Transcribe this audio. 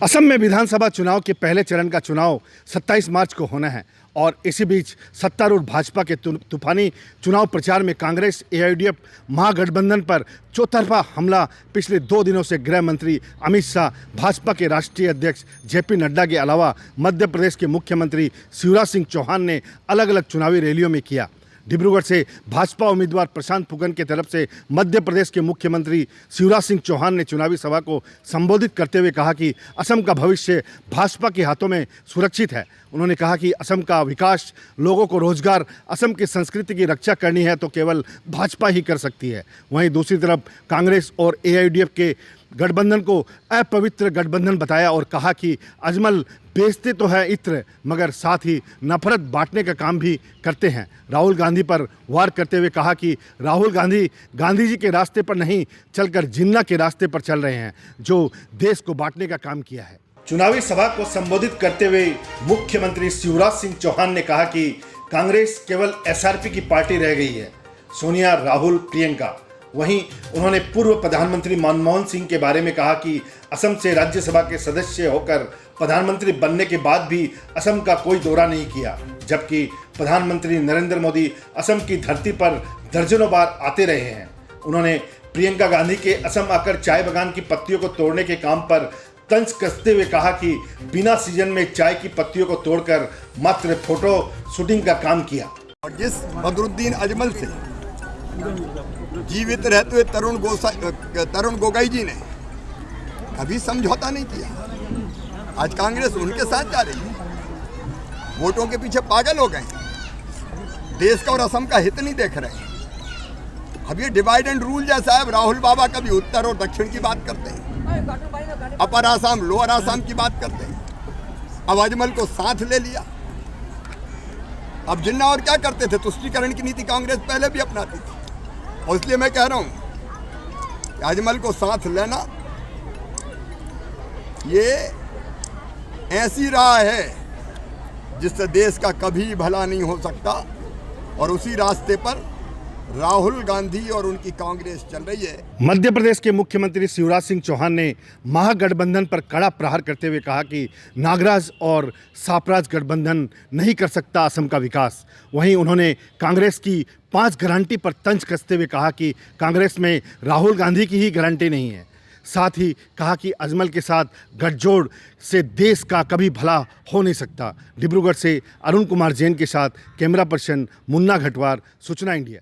असम में विधानसभा चुनाव के पहले चरण का चुनाव 27 मार्च को होना है और इसी बीच सत्तारूढ़ भाजपा के तूफानी चुनाव प्रचार में कांग्रेस एआईयूडीएफ महागठबंधन पर चौतरफा हमला पिछले 2 दिनों से गृह मंत्री अमित शाह, भाजपा के राष्ट्रीय अध्यक्ष जेपी नड्डा के अलावा मध्य प्रदेश के मुख्यमंत्री शिवराज सिंह चौहान ने अलग अलग चुनावी रैलियों में किया। डिब्रूगढ़ से भाजपा उम्मीदवार प्रशांत फुकन की तरफ से मध्य प्रदेश के मुख्यमंत्री शिवराज सिंह चौहान ने चुनावी सभा को संबोधित करते हुए कहा कि असम का भविष्य भाजपा के हाथों में सुरक्षित है। उन्होंने कहा कि असम का विकास, लोगों को रोजगार, असम की संस्कृति की रक्षा करनी है तो केवल भाजपा ही कर सकती है। वहीं दूसरी तरफ कांग्रेस और एआईयूडीएफ के गठबंधन को अपवित्र गठबंधन बताया और कहा कि अजमल बेचते तो है इत्र मगर साथ ही नफरत बांटने का काम भी करते हैं। राहुल गांधी पर वार करते हुए कहा कि राहुल गांधी गांधी जी के रास्ते पर नहीं चलकर जिन्ना के रास्ते पर चल रहे हैं जो देश को बांटने का काम किया है। चुनावी सभा को संबोधित करते हुए मुख्यमंत्री शिवराज सिंह चौहान ने कहा कि कांग्रेस केवल एसआरपी की पार्टी रह गई है, सोनिया, राहुल, प्रियंका। वहीं उन्होंने पूर्व प्रधानमंत्री मनमोहन सिंह के बारे में कहा कि असम से राज्यसभा के सदस्य होकर प्रधानमंत्री बनने के बाद भी असम का कोई दौरा नहीं किया, जबकि प्रधानमंत्री नरेंद्र मोदी असम की धरती पर दर्जनों बार आते रहे हैं। उन्होंने प्रियंका गांधी के असम आकर चाय बागान की पत्तियों को तोड़ने के काम पर तंज कसते हुए कहा कि बिना सीजन में चाय की पत्तियों को तोड़कर मात्र फोटो शूटिंग का काम किया। और जिस बदरुद्दीन अजमल से जीवित रहते हुए तरुण गोगोई जी ने कभी समझौता नहीं किया। आज कांग्रेस उनके साथ जा रही है, वोटों के पीछे पागल हो गए, देश का और असम का हित नहीं देख रहे। अब ये डिवाइड एंड रूल जैसा है। राहुल बाबा कभी उत्तर और दक्षिण की बात करते हैं, अपर आसाम लोअर आसाम की बात करते हैं। अब अजमल को साथ ले लिया। अब जिन्ना और क्या करते थे? तुष्टीकरण की नीति कांग्रेस पहले भी अपनाती थी और इसलिए मैं कह रहा हूं कि अजमल को साथ लेना ये ऐसी राह है जिससे देश का कभी भला नहीं हो सकता और उसी रास्ते पर राहुल गांधी और उनकी कांग्रेस चल रही है। मध्य प्रदेश के मुख्यमंत्री शिवराज सिंह चौहान ने महागठबंधन पर कड़ा प्रहार करते हुए कहा कि नागराज और सापराज गठबंधन नहीं कर सकता असम का विकास। वहीं उन्होंने कांग्रेस की 5 गारंटी पर तंज कसते हुए कहा कि कांग्रेस में राहुल गांधी की ही गारंटी नहीं है। साथ ही कहा कि अजमल के साथ गठजोड़ से देश का कभी भला हो नहीं सकता। डिब्रूगढ़ से अरुण कुमार जैन के साथ कैमरा पर्सन मुन्ना घटवार, सूचना इंडिया।